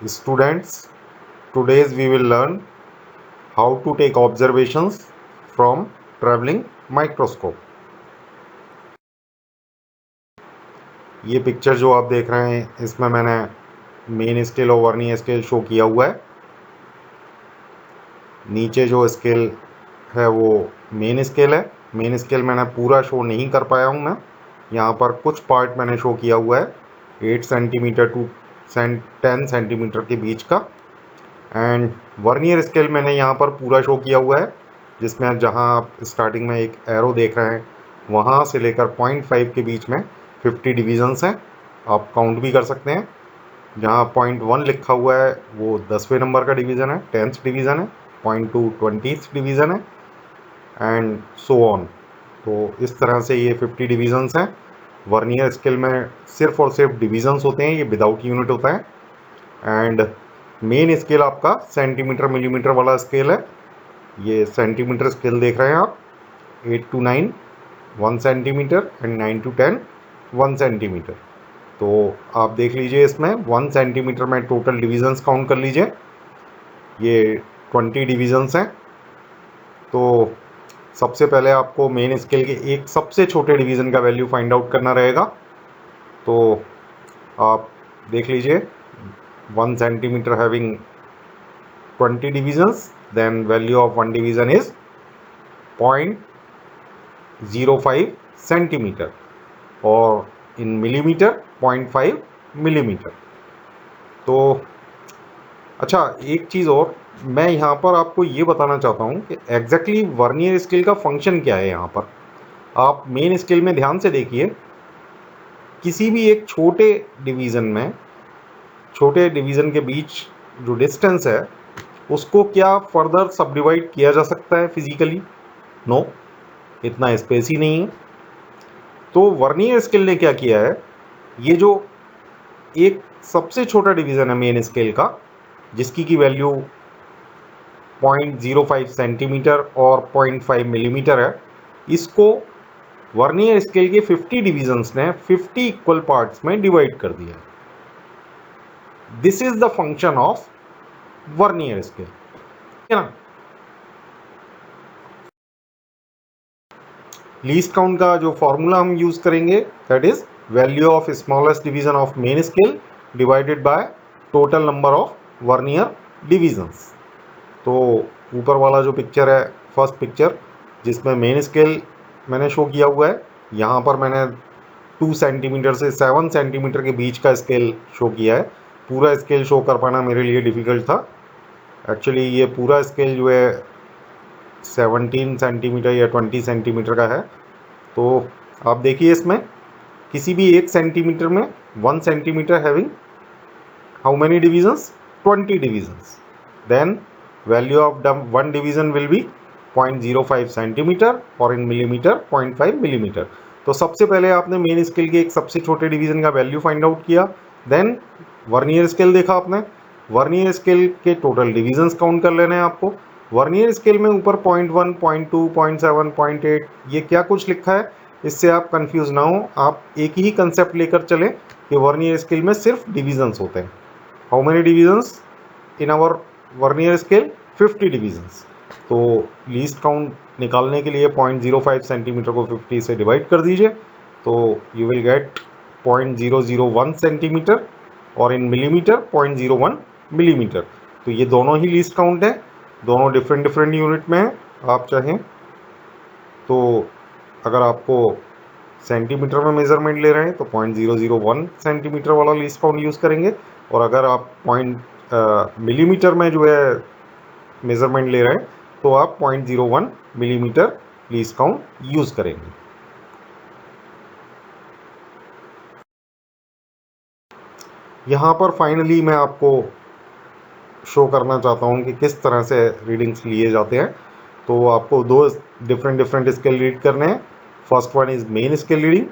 Students, today's we will learn how to take observations from traveling microscope. ये picture जो आप देख रहे हैं इसमें मैंने मेन स्केल और वर्नियर स्केल शो किया हुआ है। नीचे जो स्केल है वो मेन स्केल है। मेन स्केल मैंने पूरा शो नहीं कर पाया हूँ मैं, यहाँ पर कुछ पार्ट मैंने शो किया हुआ है 8 सेंटीमीटर टू 10 सेंटीमीटर के बीच का। एंड वर्नियर स्केल मैंने यहाँ पर पूरा शो किया हुआ है, जिसमें जहाँ आप स्टार्टिंग में एक एरो देख रहे हैं वहाँ से लेकर 0.5 के बीच में 50 डिवीजन्स हैं। आप काउंट भी कर सकते हैं। जहाँ 0.1 लिखा हुआ है वो 10वें नंबर का डिवीज़न है, 10th डिवीज़न है। 0.2 20th डिवीज़न है एंड सो ऑन। तो इस तरह से ये 50 डिवीजन्स हैं। वर्नियर स्केल में सिर्फ और सिर्फ डिवीजन्स होते हैं, ये विदाउट यूनिट होता है। एंड मेन स्केल आपका सेंटीमीटर मिलीमीटर वाला स्केल है। ये सेंटीमीटर स्केल देख रहे हैं आप, 8 to 9 1 centimetre and 9 to 10 1 centimetre. तो आप देख लीजिए इसमें 1 सेंटीमीटर में टोटल डिवीजन्स काउंट कर लीजिए, ये 20 डिवीजन्स हैं। तो सबसे पहले आपको मेन स्केल के एक सबसे छोटे डिवीज़न का वैल्यू फाइंड आउट करना रहेगा। तो आप देख लीजिए 1 centimetre having 20 divisions, then value of one division is 0.05 centimeter और in millimeter 0.5 millimeter। तो अच्छा, एक चीज़ और मैं यहाँ पर आपको ये बताना चाहता हूँ कि एग्जैक्टली वर्नियर स्केल का फंक्शन क्या है। यहाँ पर आप मेन स्केल में ध्यान से देखिए, किसी भी एक छोटे डिवीज़न के बीच जो डिस्टेंस है उसको क्या फर्दर सब डिवाइड किया जा सकता है फिजिकली? नो, इतना स्पेस ही नहीं है। तो वर्नियर स्केल ने क्या किया है, ये जो एक सबसे छोटा डिवीज़न है मेन स्केल का, जिसकी की वैल्यू 0.05 सेंटीमीटर और 0.5 मिलीमीटर है, इसको वर्नियर स्केल के 50 डिवीजन्स ने 50 इक्वल पार्ट्स में डिवाइड कर दिया। This is the function of vernier scale, है ना। लीस्ट काउंट का जो फॉर्मूला हम यूज करेंगे that is value of smallest division of main scale divided by total number of vernier divisions. तो ऊपर वाला जो पिक्चर है, फर्स्ट पिक्चर, जिसमें मेन स्केल मैंने शो किया हुआ है, यहाँ पर मैंने 2 सेंटीमीटर से 7 सेंटीमीटर के बीच का स्केल शो किया है। पूरा स्केल शो कर पाना मेरे लिए डिफ़िकल्ट था। एक्चुअली ये पूरा स्केल जो है 17 सेंटीमीटर या 20 सेंटीमीटर का है। तो आप देखिए इसमें किसी भी एक सेंटीमीटर में 1 centimetre having how many divisions? 20 divisions. Then value of one division will be 0.05 centimetre और इन मिलीमीटर 0.5 मिलीमीटर। तो सबसे पहले आपने मेन स्केल के एक सबसे छोटे डिवीजन का वैल्यू फाइंड आउट किया, देन वर्नियर स्केल देखा आपने, वर्नियर स्केल के टोटल डिवीजन्स काउंट कर लेने हैं आपको। वर्नियर स्केल में ऊपर 0.1 0.2 0.7 0.8 ये क्या कुछ लिखा है, इससे आप कंफ्यूज ना हो। आप एक ही कंसेप्ट लेकर चलें कि वर्नियर स्केल में सिर्फ डिवीजन्स होते हैं। How many divisions in our vernier scale? 50 divisions. तो लीस्ट काउंट निकालने के लिए 0.05 सेंटीमीटर को 50 से डिवाइड कर दीजिए, तो यू विल गेट 0.001 सेंटीमीटर और इन मिलीमीटर 0.01 मिलीमीटर। तो ये दोनों ही लीस्ट काउंट है, दोनों डिफरेंट यूनिट में है। आप चाहें तो अगर आपको सेंटीमीटर में मेजरमेंट ले रहे हैं तो 0.001 सेंटीमीटर वाला लीस्ट काउंट यूज़ करेंगे, और अगर आप मिलीमीटर में जो है मेजरमेंट ले रहे हैं तो आप 0.01 मिलीमीटर लीस्ट काउंट यूज़ करेंगे। यहाँ पर फाइनली मैं आपको शो करना चाहता हूँ कि किस तरह से रीडिंग्स लिए जाते हैं। तो आपको दो डिफरेंट स्केल रीड करने हैं। First one is main scale reading.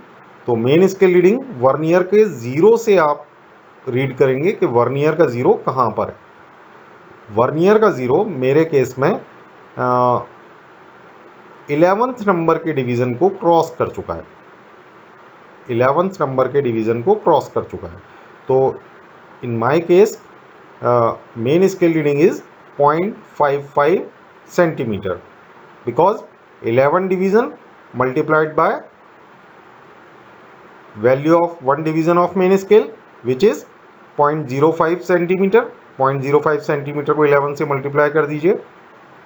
तो मेन स्केल रीडिंग वर्नियर के ज़ीरो से आप रीड करेंगे कि वर्नियर का ज़ीरो कहाँ पर है। वर्नियर का ज़ीरो मेरे केस में 11th नंबर के डिवीज़न को क्रॉस कर चुका है। 11th नंबर के डिवीज़न को क्रॉस कर चुका है। तो in my case main scale reading is 0.55 centimetre because 11 division multiplied by value of one division of main scale which is 0.05 centimetre. 0.05 centimetre को 11 से मल्टीप्लाई कर दीजिए,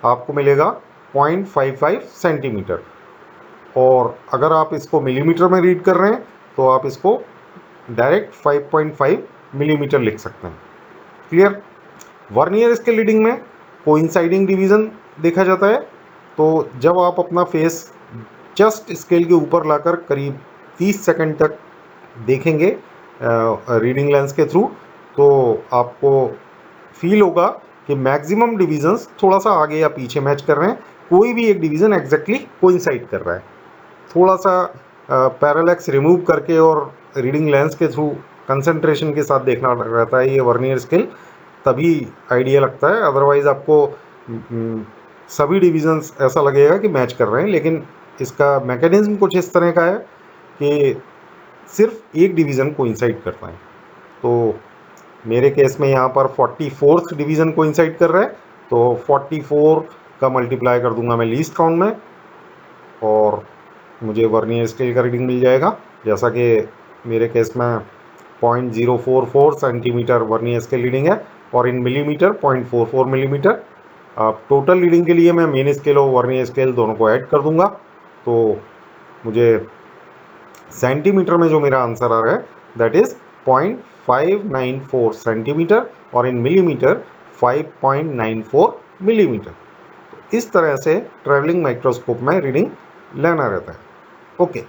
आपको मिलेगा 0.55 सेंटीमीटर. और अगर आप इसको मिलीमीटर में रीड कर रहे हैं तो आप इसको डायरेक्ट 5.5 मिलीमीटर लिख सकते हैं. क्लियर. वर्नियर स्केल रीडिंग में कोइंसाइडिंग डिवीजन देखा जाता है. तो जब आप अपना फेस जस्ट स्केल के ऊपर लाकर करीब 30 सेकंड तक देखेंगे रीडिंग लेंस के थ्रू, तो आपको फील होगा कि मैक्सिमम डिवीजन्स थोड़ा सा आगे या पीछे मैच कर रहे हैं, कोई भी एक डिवीज़न एग्जैक्टली कोइंसाइड कर रहा है. थोड़ा सा पैरेलैक्स रिमूव करके और रीडिंग लेंस के थ्रू कंसंट्रेशन के साथ देखना रहता है ये वर्नियर स्केल, तभी आइडिया लगता है. अदरवाइज आपको सभी डिवीजन्स ऐसा लगेगा कि मैच कर रहे हैं, लेकिन इसका मैकेनिज्म कुछ इस तरह का है कि सिर्फ एक डिवीज़न कोइंसाइड करता है. तो मेरे केस में यहाँ पर 44th डिवीज़न कोइंसाइड कर रहा है, तो 44 का मल्टीप्लाई कर दूंगा मैं लीस्ट काउंट में और मुझे वर्नियर स्केल का रीडिंग मिल जाएगा. जैसा कि मेरे केस में 0.044 सेंटीमीटर वर्नियर स्केल रीडिंग है और इन मिलीमीटर 0.44 मिलीमीटर. अब टोटल रीडिंग के लिए मैं मेन स्केल और वर्नियर स्केल दोनों को ऐड कर दूंगा, तो मुझे सेंटीमीटर में जो मेरा आंसर आ रहा है दैट इज़ 0.594 सेंटीमीटर और इन मिलीमीटर 5.94 मिलीमीटर. इस तरह से ट्रैवलिंग माइक्रोस्कोप में रीडिंग लेना रहता है. ओके.